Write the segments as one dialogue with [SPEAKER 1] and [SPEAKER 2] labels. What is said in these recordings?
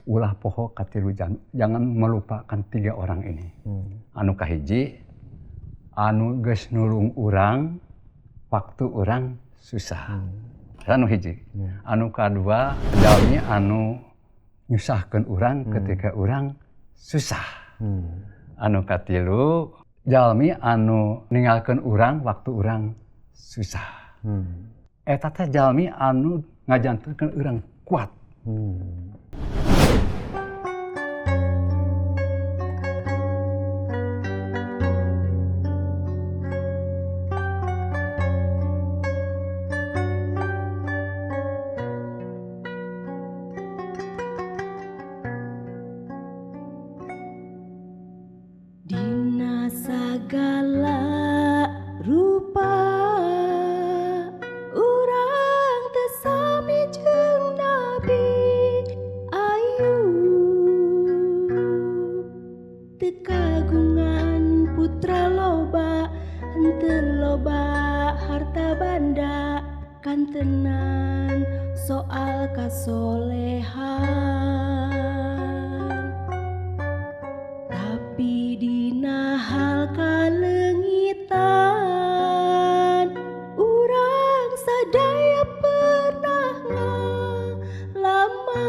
[SPEAKER 1] ulah poho katilu jangan melupakan 3 orang ini. Anu kahiji, anu geus nulung urang waktu urang susah. Anu hiji. Anu kadua, jalmi anu nyusahkeun urang ketika urang susah. Anu katilu, jalmi anu ninggalkeun urang waktu urang susah. Eta teh jalmi anu ngajantokeun urang kuat.
[SPEAKER 2] Dina sagala rupa urang teu sami jeung Nabi Ayub, teu kagungan putra loba, henteu loba harta banda, kantenan soal kasolehan. Tapi dina hal kalengitan urang sadaya pernah ngalaman.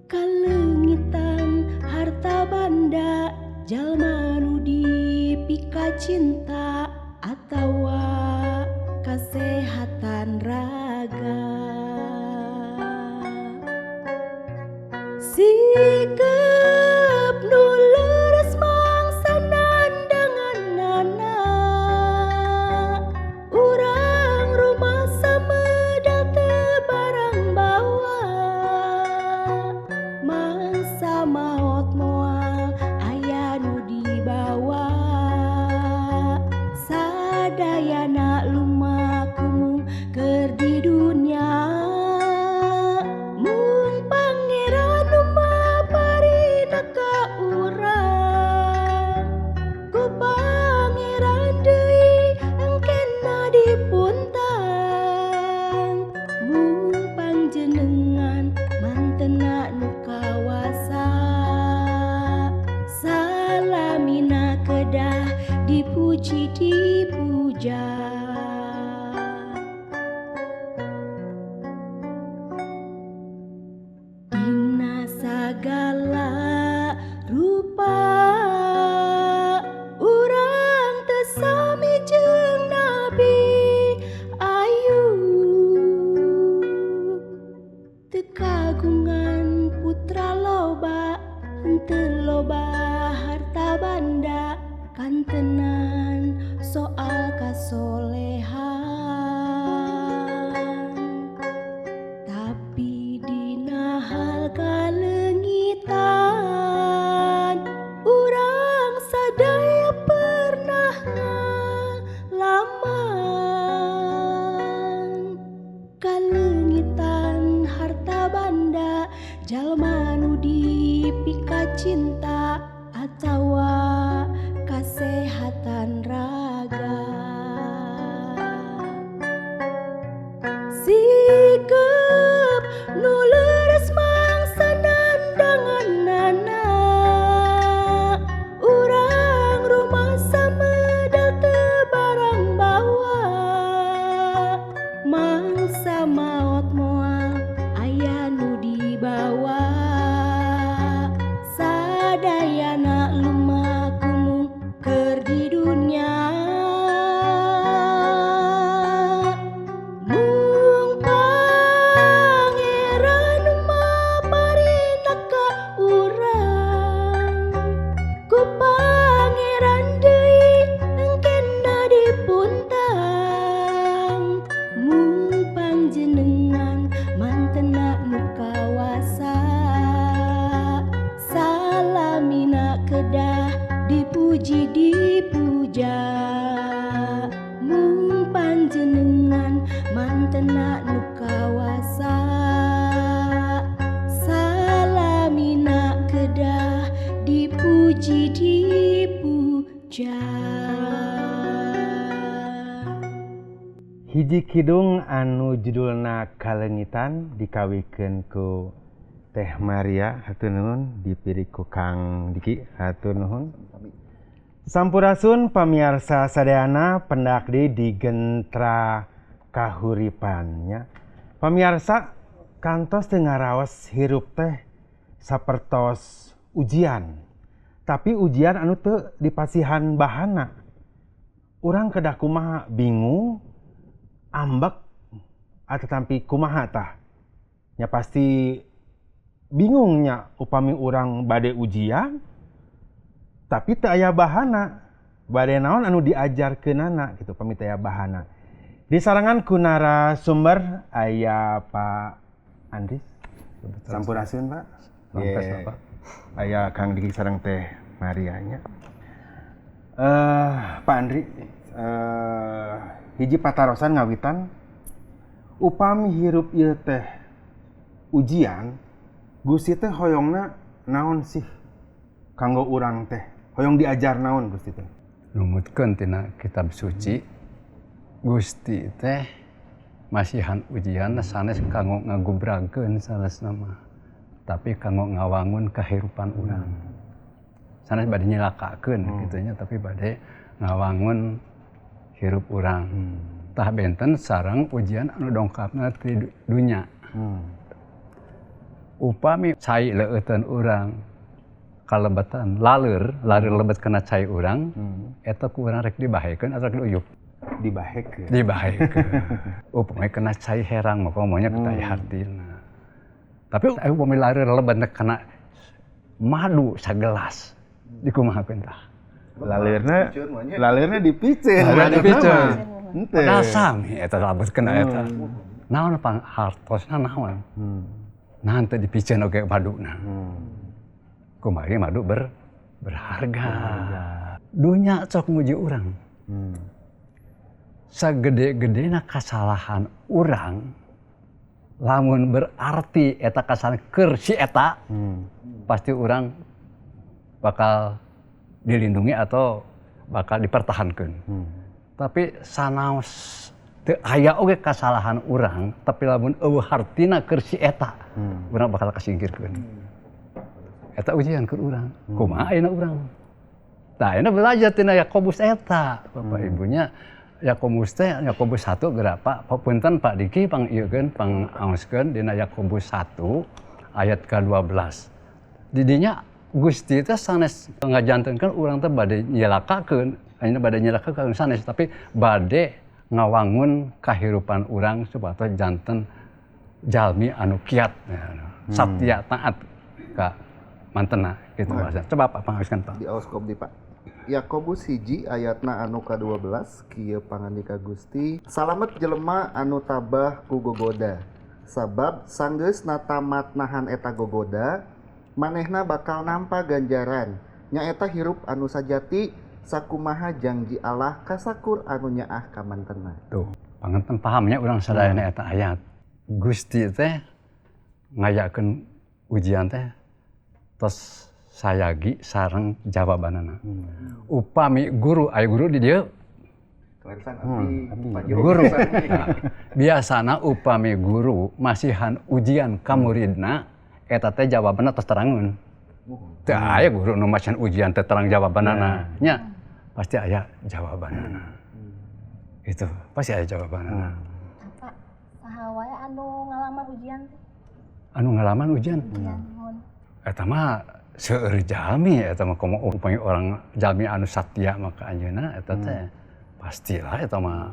[SPEAKER 2] Kalengitan harta banda jalma nu dipika cinta atawa kasehatan raga. Sikep nu leres mangsa nandanganana, urang rumasa medal teu barang bawa. Mangsa maot moal aya nu dibawa, sadayana lumaku mung keur di dunya. Dipuji dipuja. Dina sagala rupa urang teu sami jeung Nabi Ayub, teu kagungan putra loba, henteu loba harta banda, kantenan soal kasolehan. Tapi dina hal kalengitan urang sadaya pernah ngalaman. Kalengitan harta banda jalma nu dipika cinta atawa kasehatan raga. Sikep nu leres mangsa nandanganana, urang rumasa medal teu barang bawa. Mangsa maot moal aya nu dibawa, sadaya
[SPEAKER 3] Hiji kidung anu judulna Kalengitan dikawikeun ku Teh Maria, hatur nuhun, dipiri ku Kang Diki, hatur nuhun. Sampurasun pamiarsa sadayana pendakdi di gentra kahuripannya. Pamiarsa kantos teu ngaraos hirup teh sapertos ujian. Tapi ujian anu teu dipasihan bahana. Urang kedah kumaha bingung, ambek atatampi kumaha tah. Ya pasti bingungnya upami urang bade ujian tapi teu aya bahana. Bade naon anu diajarkeunana gitu upami teu aya bahana. Disarangan ku narasumber aya Pak Andris. Sampurasun Pak.
[SPEAKER 1] Langkes Bapak.
[SPEAKER 3] Aya Kang Diki sareng Teh Marianya. Pak Andri, hiji patarosan ngawitan upami hirup ieu teh ujian, Gusti teh hoyongna naon sih kanggo urang teh? Hoyong diajar naon Gusti teh?
[SPEAKER 1] Numutkeun tina kitab suci, Gusti teh masihan ujian sanes kanggo ngagubrageun sanesna mah. Tapi kanggo ngawangun kahirupan urang. Sanes bade nyilakakeun kitu nya, tapi bade ngawangun hirup urang. Tah benten sareng ujian anu dongkapna ti dunya. Upami cai leueuteun urang kalebetan laleur lebet kena cai urang, eta ku urang rek dibahekeun atau rek diuyup? Dibahekeun. Upami kena cai herang mah komonya ketaya hartina. Tapi upami laleur lebet kena madu sagelas dikumahakeun tah?
[SPEAKER 3] Laleurna dipiceun. Henteu.
[SPEAKER 1] Padahal sami eta labet kena eta. Naon hartosna naon? Nah teu dipiceun oge maduna. Kumari madu berharga. Dunya cok muji urang. Sagede-gedena kasalahan urang lamun berarti eta kasalahan keur si eta, pasti urang bakal dilindungi atau bakal dipertahankan. Tapi sanaos teu aya oge kasalahan urang, tapi lamun eueuh hartina keur si eta, urang bakal kasingkirkeun. Eta ujian keur urang. Kumaha ayeuna urang? Tah ayeuna belajar tina Yakobus eta. Bapak Ibunya Yakobus teh Yakobus 1 gerapa? Punten Pak Diki pangieukeun pangaoskeun dina Yakobus 1 ayat ke-12. Di dinya Gusti teh sanes ngajantenkeun urang teh bade nyelakakeun, ayeuna bade nyelakakeun sanes, tapi bade ngawangun kahirupan urang supados janten jalmi anu kiat, satya taat ka mantena gitu bahasa. Coba Pak pangaoskeun Pak.
[SPEAKER 4] Di aos di Pak. Yakobus 1 ayatna anu ka-12 kieu pangandika Gusti, salamet jelema anu tabah ku gogoda, sabab sanggeusna tamat nahan eta gogoda, manehna bakal nampa ganjaran nyaeta hirup anu sajati sakumaha janji Allah kasakur anu nyaah ka mantena.
[SPEAKER 1] Tuh, panganten pahamnya urang sadayana eta ayat. Gusti teh ngayakeun ujian teh tos sayagi sareng jawabanana. Upami guru, aya guru di dieu. Guru. Biasana upami guru masihan ujian ka muridna, eta teh jawabanna tos terangeun. Teu aya guru nu masihan ujian teh terang jawabanana. Nya pasti aya jawabanana. Itu pasti aya jawabanana.
[SPEAKER 2] Pak, saha wae anu ngalaman ujian teh?
[SPEAKER 1] Anu ngalaman ujian? Eta mah seueur jalmi eta mah komo upami orang jalmi anu satya maka anjeunna eta teh pastilah eta mah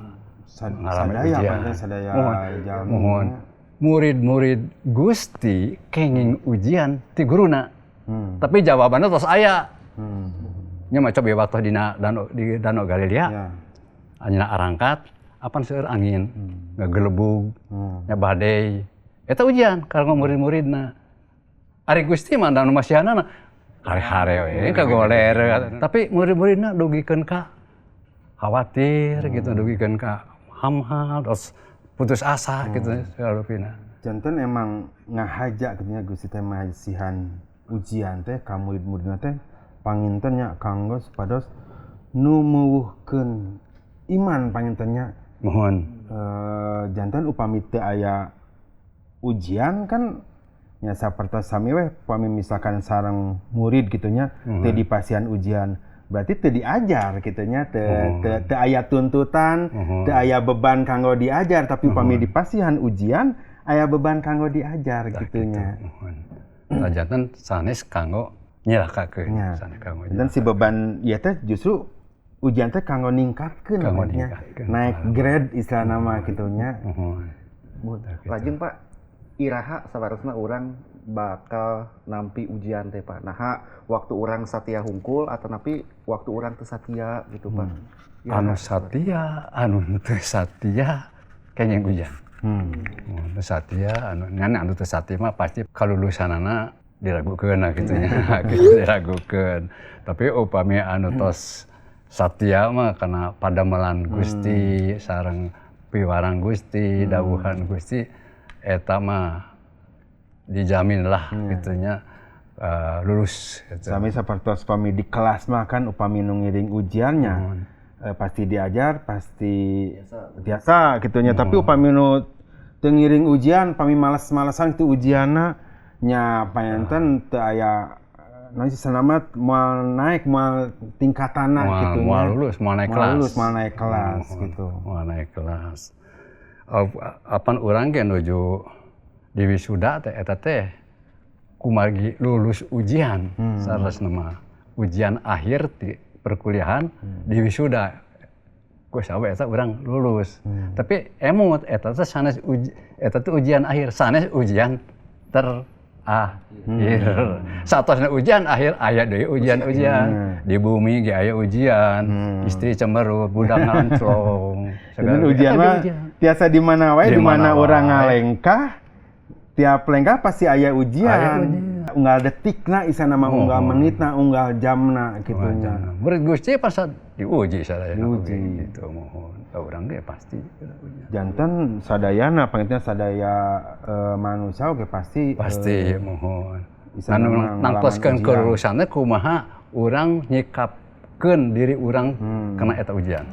[SPEAKER 1] ngalaman ujian. Mohon murid-murid Gusti kenging ujian ti guruna. Tapi jawabannya tos aya. Nya mah coba waktu di Danau Galilea. Anjeunna arangkat apan seueur angin, ngagelebug, nya badai. Eta ujian kanggo murid-muridna. Ari Gusti mah anu masihanana hare-hare we kagoler. Tapi murid-muridna dugikeun ka khawatir gitu, dugikeun ka hamhal, terus putus asa gitu sarupina.
[SPEAKER 3] Janten emang ngahaja katanya Gusti teh masihan ujian teh ka murid-muridna teh panginten nya kanggo supados nu meuweuhkeun iman panginten nya
[SPEAKER 1] Mohon.
[SPEAKER 3] Jantan upami teu aya ujian kan nya sapertos sami we upami misalkan sareng murid gitunya teu dipasihan ujian berarti teu diajar gitunya teu aya tuntutan teu aya beban kanggo diajar tapi upami dipasihan ujian aya beban kanggo diajar gitunya.
[SPEAKER 1] Nah, jantan sanes kanggo nyilakakeun sanes kanggo.
[SPEAKER 3] Dan si beban ieu teh justru ujian teh kanggo ningkatkeun naik grade istilahna mah gitunya.
[SPEAKER 4] Lajeng Pak, iraha sabarosna urang bakal nampi ujian teh Pak. Nah, waktu urang satia hungkul atau napi waktu urang teu satia gitu Pak.
[SPEAKER 1] Anu satia, anu teu satia kenging ujian. Teu satia, anu teu satia mah pasti kalulusanana diragukeun gitu nya. Diragukeun. Tapi upami anu tos satia mah karena padamelan Gusti sareng piwarang Gusti, dawuhan Gusti eta mah dijamin lah gitunya lulus gitu.
[SPEAKER 3] Sami sapertos upami di kelas mah kan upami nu ngiring ujiannya pasti diajar, pasti biasa gitunya. Tapi upami nu teu ngiring ujian, upami males-malesan itu ujianna nya payanten teu aya nanti selamat mau naik mau tingkatanna gitu
[SPEAKER 1] mau lulus mau naik kelas
[SPEAKER 3] gitu
[SPEAKER 1] mau naik kelas apan urang ge nuju di wisuda teh eta teh kumargi lulus ujian saresna mah ujian akhir di perkuliahan di wisuda geus awe eta urang lulus tapi emot eta teh sanes eta teh ujian akhir sanes ujian satosna ujian akhir aya deui ujian-ujian di bumi ge aya ujian istri cemberut budak nganclong
[SPEAKER 3] segala ujian mah tiasa di mana wae di mana urang ngalengkah tiap lengkah pasti aya ujian unggal detikna isana mah unggal menitna unggal jamna gitunya
[SPEAKER 1] murid Gusti pas diuji sadaya gitu mohon urang ge pasti
[SPEAKER 3] janten sadayana pangitna sadaya manusia oge pasti
[SPEAKER 1] mohon nangtoskeun kelulusanna kumaha urang nyikapkeun diri urang kana eta ujian.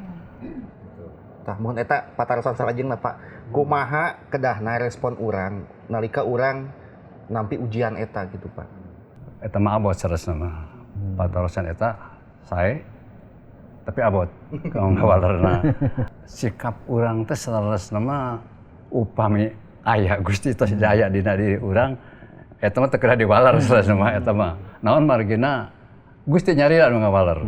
[SPEAKER 4] Tah mun eta patarosan salajengna Pak, kumaha kedahna respon urang nalika urang nampi ujian eta gitu Pak.
[SPEAKER 1] Eta mah abot saresna mah. Patarosan eta sae tapi abot kamu ngawalerna. Sikap urang teh saresna mah upami aya Gusti tos daya dina diri urang eta mah teu kedah diwaler saresna mah eta mah. Naon margina Gusti nyari anu ngawaler.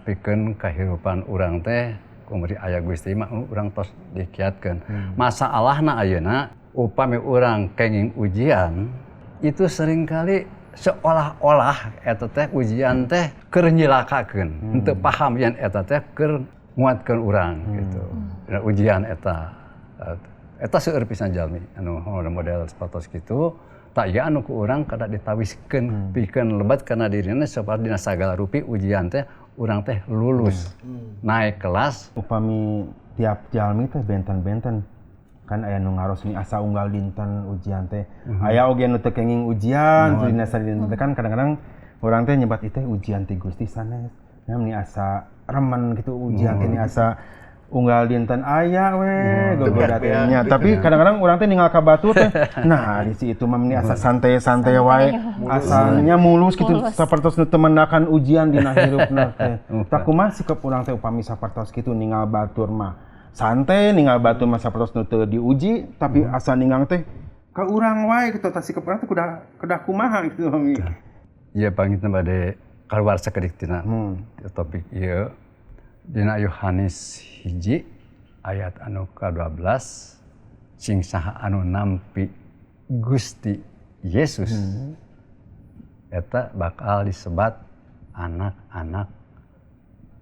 [SPEAKER 1] Pikeun kahirupan urang teh kumari aya Gusti mah urang tos dikiatkeun. Masalahna ayeuna upami urang kenging ujian itu seringkali seolah-olah eta teh ujian teh keur nyilakakeun. Henteu paham yen eta teh keur nguatkeun urang gitu. Dan ujian eta seueur pisan jalmi anu model sapatos kitu tak ya anu ku urang kada ditawiskeun pikeun lebat kana dirina saperti dina sagala rupi ujian teh urang teh lulus naik kelas
[SPEAKER 3] upami tiap jalmi teh benten-benten kan aya nu ngarosni asa unggal dinten ujian teh aya oge nu teu kenging ujian tu dina sadina teh kan kadang-kadang urang teh nyebat teh ujian ti Gusti sanes nya meni asa remen gitu ujian teh asa unggal dinten aya we gogoda teh nya tapi kadang-kadang urang teh ninggal ka batur teh nah di situ mah meni asa santai-santai wae asalnya mulus kitu sapertos nu teu mendakan ujian dina hirupna teh tak kumaha sikap urang teh upami sapertos kitu ninggal batur mah santai ninggal batur mah sapertos nu teu diuji tapi asa ninggal teh ka urang wae kitu tah sikap urang teh kudah kumaha kitu mami
[SPEAKER 1] ieu pangitna bade kaluar sakedik tina topik ieu dina Yohanes 1 ayat anu ka-12 sing saha anu nampi Gusti Yesus eta bakal disebat anak-anak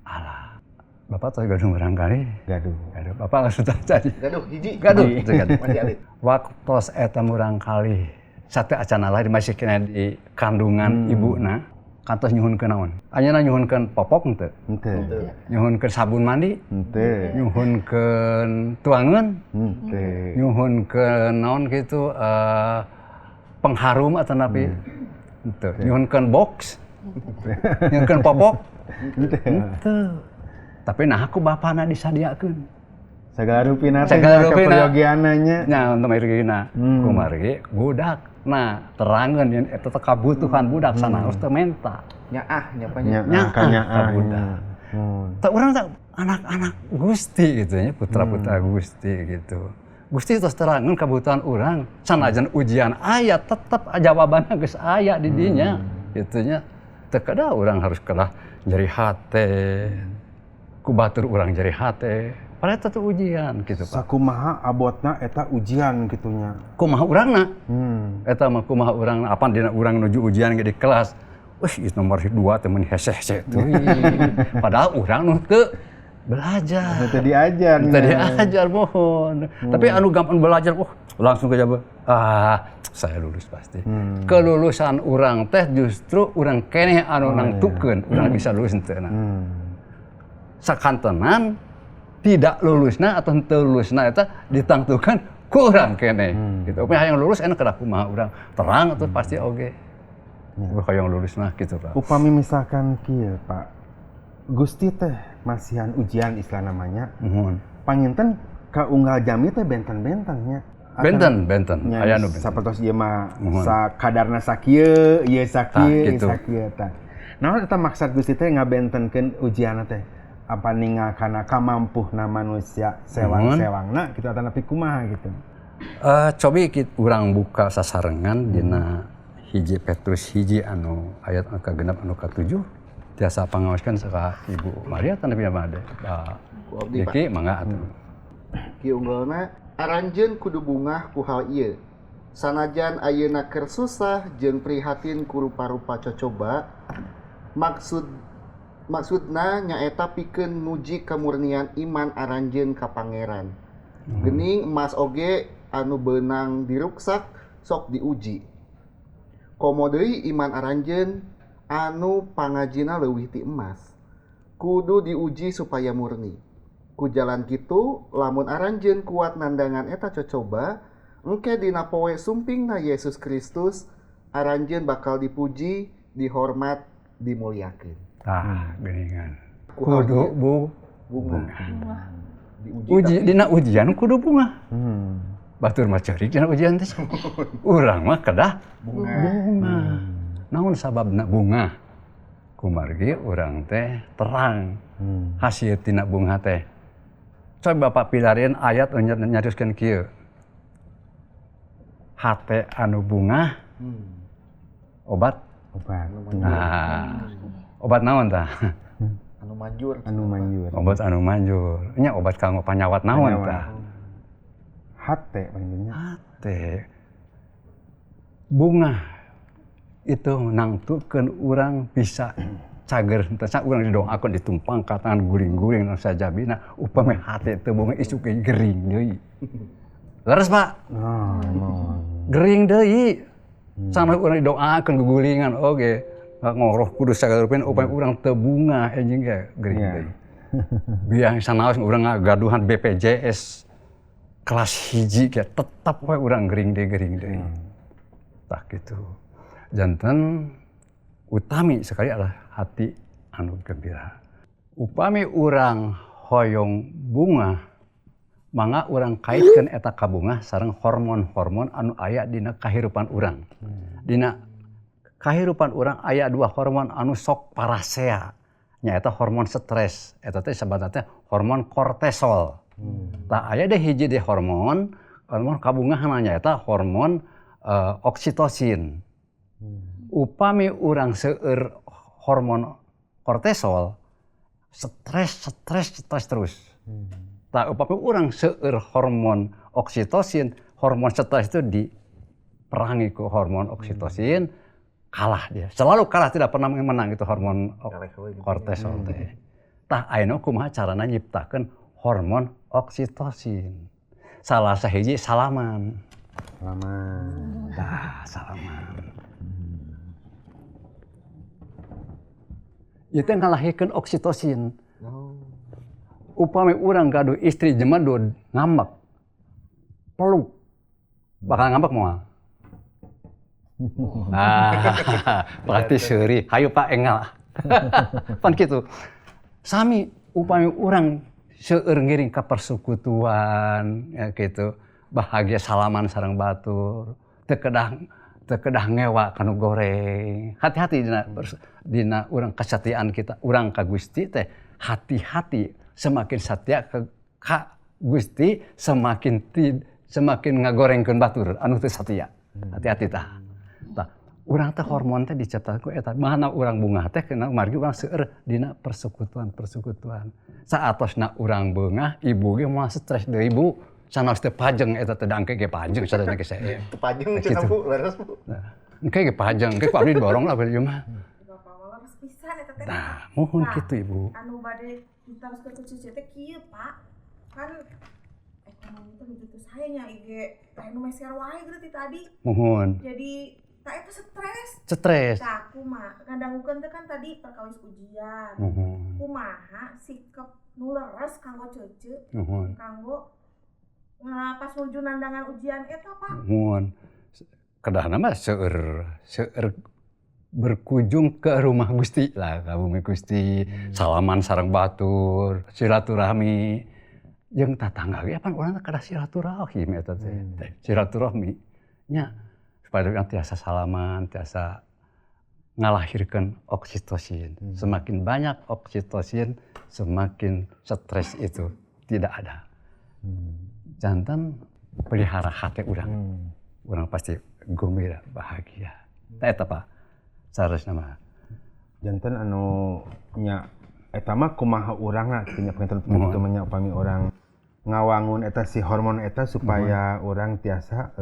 [SPEAKER 1] Allah. Bapak tos gaduh barangkali?
[SPEAKER 3] Gaduh.
[SPEAKER 1] Bapak langsung tadi. Gaduh. Waktos eta murangkali sate acan Allah dimasihkeun di kandungan ibuna kantos nyuhunkeun naon? Ayeuna nyuhunkeun popok henteu?
[SPEAKER 3] Henteu.
[SPEAKER 1] Nyuhunkeun sabun mandi?
[SPEAKER 3] Henteu.
[SPEAKER 1] Nyuhunkeun tuangeun?
[SPEAKER 3] Henteu.
[SPEAKER 1] Nyuhunkeun naon kitu pengharum atawa napi? Henteu. Nyuhunkeun box? Nyuhunkeun popok? Henteu. Tapi nah aku bapana disadiakeun.
[SPEAKER 3] Sagala rupina teh
[SPEAKER 1] Sagala rupina.
[SPEAKER 3] keperyogiananya.
[SPEAKER 1] nya untuk merigina kumargi budak. Nah, terangan yang eta teh kabutuhan budak sanaos teu menta.
[SPEAKER 4] Nyaah nya
[SPEAKER 3] Nya
[SPEAKER 1] Nyaah
[SPEAKER 3] kanya
[SPEAKER 1] ka budak. Tak urang tak anak-anak Gusti gitu nya, putra-putra Gusti gitu. Gusti terus terangan kebutuhan orang, sanajan ujian aya tetep jawabannya geus aya di dinya gitu nya. Teu kada urang harus kalah nyeri hate. Ku batur urang nyeri hate. Padahal itu ujian gitu Pak.
[SPEAKER 3] Sakumaha abotna eta ujian gitunya.
[SPEAKER 1] Kumaha urangna? Eta mah kumaha urangna apa dina urang nuju ujian ge di kelas. Wih, itu nomor 2 teh mun hese-hese teuing. Padahal urang nu teu belajar.
[SPEAKER 3] Itu diajar.
[SPEAKER 1] Tadi ajar mohon. Tapi anu gampang belajar, langsung ke jawab. Saya lulus pasti. Kelulusan urang teh justru urang keneh anu nangtukeun, urang bisa lulus henteu. Sakantenan tidak lulusna atau henteu lulusna eta ditangtukeun ku urang keneh. Gitu. Upami hayang lulus enak kada kumaha urang terang atuh pasti oge. Hayang lulus mah gitu, Pak.
[SPEAKER 3] Upami misalkan kieu, Pak. Gusti teh masihan ujian istilah namanya. Panginten ka unggal jami teh benten-bentennya.
[SPEAKER 1] Benten. Aya nu benten.
[SPEAKER 3] Sapertos ieu mah sakadarna sakieu, ieu sakieu, sakieu tah. Naon eta maksud Gusti teh ngabentenkeun ujianna teh? Apa ninggal kana kamampuhna manusia sewang-sewangna kitu atau nepi kumaha gitu.
[SPEAKER 1] Cobi urang buka sasarengan dina hiji Petrus hiji anu ayat anu kagenep anu ka-7 tiasa pangaoskeun ka Ibu Maria tan nepi mah
[SPEAKER 4] ku abdi Pak.
[SPEAKER 1] Diki mangga atuh.
[SPEAKER 4] Kieu unggalna aranjeun kudu bungah ku hal ieu. Sanajan ayeuna keur susah jeung prihatin ku rupa-rupa cocoba, maksudna nyaeta pikeun nguji kemurnian iman aranjeun ka Pangeran. Geuning emas oge anu beunang diruksak sok diuji. Komo deui iman aranjeun anu pangajina leuwih ti emas. Kudu diuji supaya murni. Ku jalan kitu, lamun aranjeun kuat nandangan eta cocoba, engke dina poe sumpingna Yesus Kristus, aranjeun bakal dipuji, dihormat, dimulyakeun.
[SPEAKER 1] Geuningan.
[SPEAKER 4] Kudu
[SPEAKER 1] bunga.
[SPEAKER 4] Diuji
[SPEAKER 1] Dina ujian kudu bunga. Batur mah ceurik dina ujian teh. Urang mah kedah bunga. Naon sababna bunga? Kumargi urang teh terang. Hasil tina bunga teh. Coba Bapak pilarieun ayat nyarioskeun kieu. Hate anu bunga obat. Obat naon tah?
[SPEAKER 4] anu manjur.
[SPEAKER 1] Obat anu manjur. Nya obat kanggo panyawat naon tah?
[SPEAKER 3] Hate panggilnya.
[SPEAKER 1] Hate. Bunga itu nangtukeun urang bisa cager teh urang didoakeun ditumpang ka tangan guring-guring nu sajabina upami hate teu bunga isuk gering deui. Leres Pak? Gering deui. Sana urang didoakeun gugulingan oge. Ngoroh kudu sagala rupiah upami urang teu bunga enjing ge gering deui. Biang sanaos urang ngagaduhan BPJS kelas hiji ge tetep we urang gering deui. Tah kitu. Janten utami sekali adalah hati anu gembira. Upami urang hoyong bunga, mangga urang kaitkeun eta ka bunga sareng hormon-hormon anu aya dina kahirupan urang. Dina kahirupan urang aya 2 hormon anu sok parasea. Nyaeta hormon stres, eta teh sabana teh hormon kortisol. Tah aya deh hiji deh hormon kabungahan nyaeta hormon oksitosin. Upami urang seueur hormon kortisol, stres terus. Tah upami urang seueur hormon oksitosin, hormon stres itu diperangi ku hormon oksitosin, kalah dia. Selalu kalah, tidak pernah menang itu hormon kortisol teh. Tah ayeuna kumaha carana nyiptakeun hormon oksitosin? Salah sahiji salaman. Salaman. Itu yang ngalahikeun oksitosin. Upami urang gaduh istri jemedud ngambek, peluk, bakal ngambek moal. Berarti seuri, hayu Pak engal. Pan kitu. Sami upami urang seueur ngiring ka persekutuan ya gitu. Bahagia salaman sareng batur. Teu kedah ngewa kanu goreng. Hati-hati dina urang kesatiaan kita, urang ka Gusti teh hati-hati semakin setia ka Gusti semakin ngagorengkeun batur anu teu satia. Hati-hati tah. Tah, urang teh hormon teh diciptakeun ku eta. Mana urang bungah teh kena margi urang seueur dina persekutuan. Saatosna urang beungah, ibu ge moal stres deui Bu. Sanos teu pajeng eta teh dangke ge pajeng sadana ge saya.
[SPEAKER 4] Teu pajeng cenah Bu, leres Bu.
[SPEAKER 1] Engke ge pajeng, engke ku abdi borong lah bari mah.
[SPEAKER 2] Bapak mah geus pisan eta teh.
[SPEAKER 1] Nah, mohon kitu Ibu.
[SPEAKER 2] Anu bade diteruskeun ku cucu teh kieu, Pak. Kan ekonomi teh begitu saya nya IG anu meser wae gitu tadi.
[SPEAKER 1] Mohon.
[SPEAKER 2] Jadi tak eta stres.
[SPEAKER 1] Stres.
[SPEAKER 2] Tah kumaha ngadangukeun teh kan tadi perkawis ujian.
[SPEAKER 1] Mohon.
[SPEAKER 2] Kumaha sikep nu leres kanggo ceuceu,
[SPEAKER 1] Mohon.
[SPEAKER 2] kanggo pas nuju nandangan ujian eta Pak.
[SPEAKER 1] Mohon. Kedahna mah seueur berkunjung ke rumah Gusti lah, ka bumi Gusti, salaman sareng batur, silaturahmi. Jeung tatangga ge pan urang kada silaturahmi eta teh. Silaturahmi nya supaya urang tiasa salaman, tiasa ngalahirkeun oksitosin. Semakin banyak oksitosin, semakin stres itu tidak ada. Jantan pelihara hati urang. Urang pasti gembira, bahagia. Eta Pak, saresna mah.
[SPEAKER 3] Janten anu nya eta mah kumaha urangna nya pengen kitu nya upami urang ngawangun eta si hormon eta supaya urang tiasa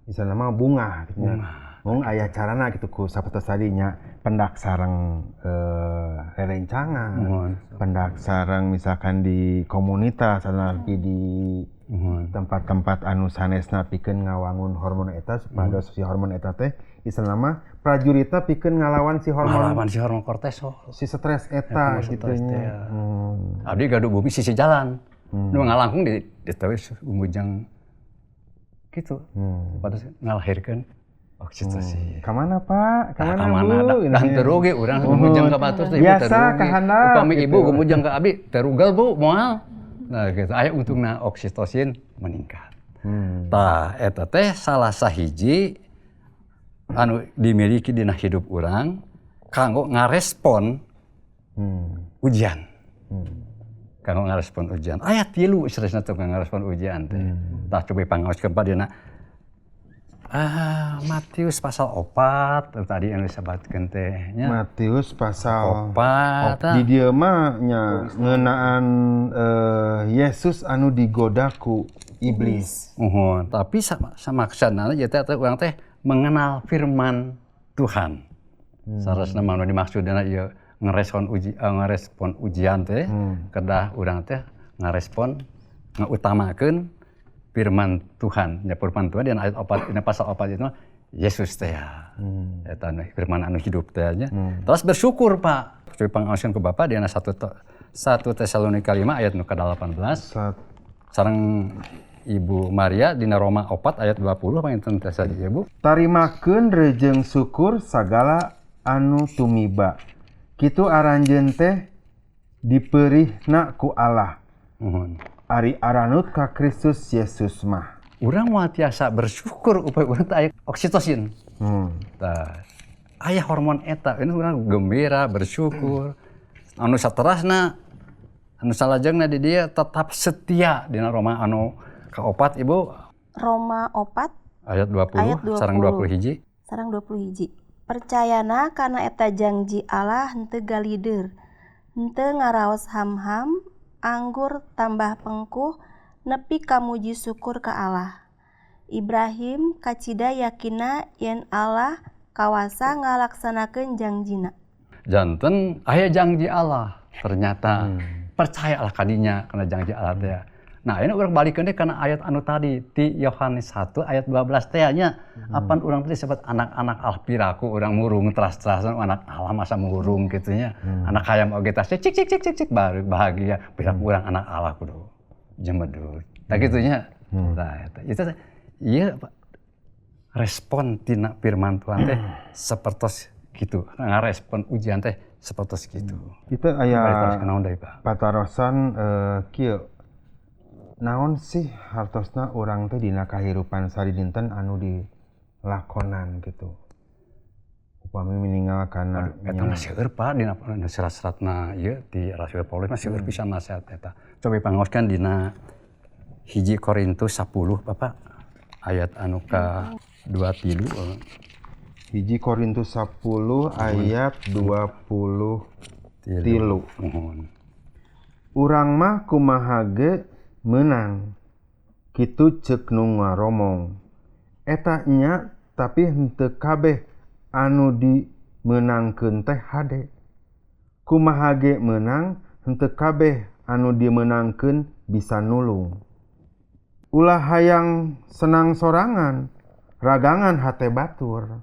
[SPEAKER 3] misalna mah bungah gitu nya. Mung aya carana gitu ku sapertos tadi nya pendak sareng rerencangan. Pendak sareng misalkan di komunitas lagi di tempat-tempat anu sanesna pikeun ngawangun hormon eta supaya si hormon eta teh istilna mah prajurita pikeun ngalawan si hormon
[SPEAKER 1] kortisol.
[SPEAKER 3] Si stres eta gitu nya.
[SPEAKER 1] Abdi gaduh bumi sisi jalan. Nu ngalangkung di teuis gumujang kitu. Pada ngalahirkeun oksitosin.
[SPEAKER 3] Kamana Pak?
[SPEAKER 1] Kamana Bu? Dan teu ge urang gumujang ka batur teh
[SPEAKER 3] biasa ka handap.
[SPEAKER 1] Upami ibu gumujang ka abdi terugal Bu moal. Nah gitu aya untungna oksitosin meningkat. Tah eta teh salah sahiji anu dimiliki dina hidup urang kanggo ngarespon ujian. Kanggo ngarespon ujian. Aya 3 stresna teh ngarespon ujian teh. Tah coba pangaoskeun pa dina Matius pasal 4 tadi yang disebutkan teh nya.
[SPEAKER 3] Matius pasal
[SPEAKER 1] 4
[SPEAKER 3] di dieu mah nya ngeunaan Yesus anu digoda ku iblis.
[SPEAKER 1] Tapi sama kesanana jadi teh urang teh mengenal firman Tuhan. Saresna mah dimaksudna ieu ngerespon ujian teh kedah urang teh ngarespon ngautamakeun firman Tuhan. Ya firman Tuhan di ayat 4 dina pasal 4 itu Yesus teh ya. Eta firman anu hidup teh nya. Terus bersyukur Pak. Coba pangaoskeun ku Bapak di 1 Tesalonika 5 ayat nu ka-18. Sareng Ibu Maria dina Roma 4 ayat 20 panginten teh saja Ibu.
[SPEAKER 3] Tarimakeun rejeung syukur sagala anu tumiba. Kitu aranjeun teh dipeurihna ku Allah. Ari aranut ka Kristus Yesus mah.
[SPEAKER 1] Urang moal tiasa bersyukur upaya urang teh aya oksitosin. Tah aya hormon eta, ini urang gembira, bersyukur. Anu saterasna anu salajengna di dieu tetap setia dina Roma anu ka-4 Ibu.
[SPEAKER 2] Roma 4
[SPEAKER 1] ayat 20 sareng 21.
[SPEAKER 2] Sareng 21. Percayana kana eta janji Allah henteu galideur. Henteu ngaraos ham-ham, anggur tambah pengkuh, nepi kamuji syukur ka Allah. Ibrahim kacida yakina yen Allah kawasa ngalaksanakeun janjina.
[SPEAKER 1] Janten aya janji Allah ternyata percayalah kadinya kana janji Allah teh. Nah, ini urang balikeun deui kana ayat anu tadi ti Yohanes 1 ayat 12 teh nya. Apan urang teh disebut anak-anak Allah piraku urang murung teras-terasan anak Allah masa murung kitu nya. Anak hayam oge teh cik baru bahagia piraku urang anak Allah kudu jemedut. Tah kitu nya. Tah eta itu ieu respon tina firman Tuhan teh sapertos kitu. Ngarespon ujian teh seperti gitu.
[SPEAKER 3] Kita
[SPEAKER 1] Balik terus
[SPEAKER 3] aya
[SPEAKER 1] ke naon deui Pak?
[SPEAKER 3] patarosan kieu naon sih hartosna urang teh dina kahirupan sadinten anu dilakonan gitu. Upami meninggal kana
[SPEAKER 1] Eta mah seueur Pak dina serat-seratna ieu ti Rasul Paulus mah seueur pisan nasihat eta. Coba pangaoskeun dina 1 Korintus 10 Bapak ayat anu ka 23.
[SPEAKER 3] 1 Korintus 10 ayat 23.
[SPEAKER 1] Mohon.
[SPEAKER 3] Urang mah kumaha ge menang. Kitu ceuk nu ngaromong. Eta nya tapi henteu kabeh anu dimenangkeun teh hade. Kumaha ge menang henteu kabeh anu dimenangkeun bisa nulung. Ulah hayang senang sorangan, ragangan hate batur.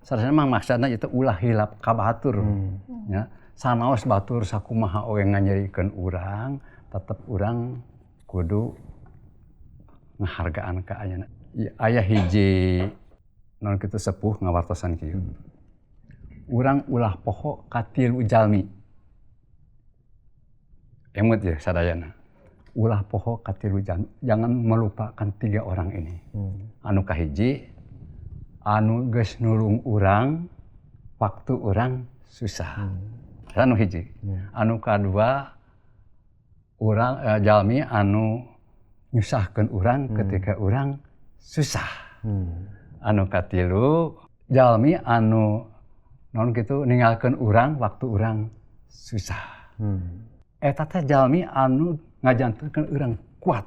[SPEAKER 1] Sarasana mah maksudna itu ulah hilap ka batur. Ya, sanaos batur sakumaha oge nganyerikeun urang, tetep urang kudu ngahargaan ka ayeuna. Aya hiji naon kitu sepuh ngawartosan kieu. Urang ulah poho ka 3 jalmi. Emut ya sadayana. Ulah poho ka 3 jalmi. Jangan melupakan 3 orang ini. Anu kahiji anu geus nulung urang waktu urang susah. Anu hiji. Anu kadua urang jalmi anu nyusahkeun urang ketika urang susah. Anu katilu jalmi anu naon kitu ninggalkeun urang waktu urang susah. Eta teh jalmi anu ngajantenkeun urang kuat.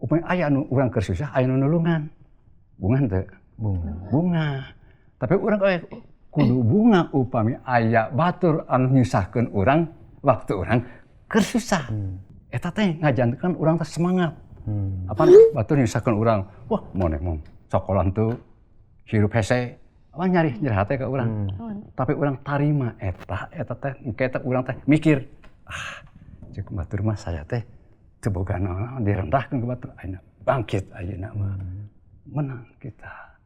[SPEAKER 1] Upami aya anu urang keur susah, aya nu nulungan. Bunga henteu? Bunga. Tapi urang kudu bunga upami aya batur anu nyusahkeun urang waktu urang keur susah. Eta teh ngajantenkeun urang teh semangat. Apa batur nyusahkeun urang, wah moneh mong sakolan teu hirup hese, apa nyari hate ka urang. Tapi urang tarima eta teh engke teh urang teh mikir, ceuk batur mah saya teh teu boga naon direndahkeun ka batur, ayeuna bangkit ayeuna mah. Menang kita.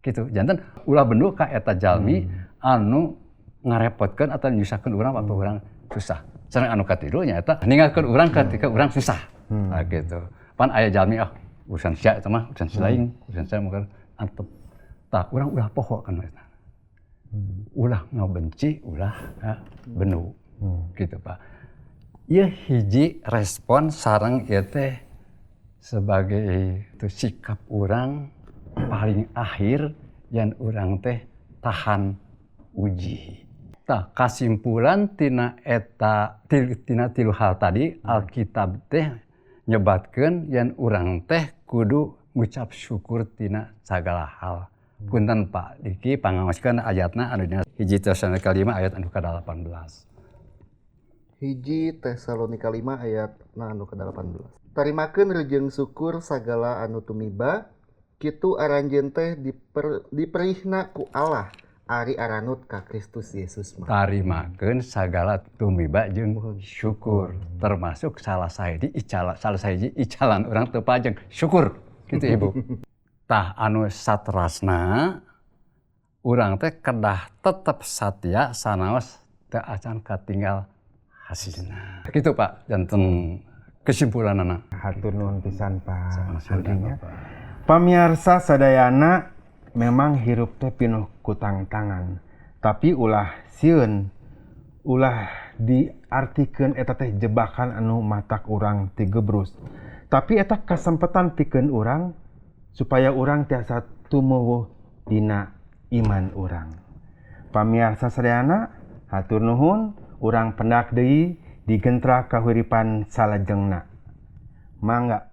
[SPEAKER 1] Gitu. Janten ulah bendu ka eta jalmi anu ngarepotkeun atawa nyusahkeun urang waktu urang susah. Sareng anu katilu nyaeta ninggalkeun urang ketika urang susah. Nah gitu. Pan aya jalmi urusan sia eta mah urusan lain, urusan saya mungkin antep. Tah urang ulah poho kana eta. Ulah ngabenci, ulah bendu. Gitu Pak. Ieu hiji respon sareng ieu teh sebagai itu sikap urang paling akhir yang urang teh tahan uji. Tah kasimpulan tina eta tina 3 hal tadi Alkitab teh nyebatkeun yen urang teh kudu ngucap syukur tina sagala hal. Punten Pak Diki pangaoskeun ayatna anu dina 1 Tesalonika 5 ayat anu ke-18.
[SPEAKER 4] 1 Tesalonika 5 ayat anu ke-18. Tarimakeun rejeung syukur sagala anu tumiba, kitu aranjeun teh diperihna ku Allah ari aranut ka Kristus Yesus mah.
[SPEAKER 1] Tarimakeun sagala tumiba jeung syukur, termasuk salah sahiji icalan urang teu pajeng syukur kitu Ibu. Tah anu saterasna urang teh kedah tetep satia sanaos teu acan katinggal hasilna. Kitu Pak, janten kesimpulanana.
[SPEAKER 3] Hatur nuhun pisan Pak Ardinya. Pamiarsa sadayana memang hirup teh pinuh ku tantangan. Tapi ulah sieun ulah diartikeun eta teh jebakan anu matak urang ti gebrus. Tapi eta kasempetan pikeun urang supaya urang tiasa tumuwuh dina iman urang. Pamiarsa sadayana hatur nuhun urang pendak deui digentra kahuripan salajengna. Mangga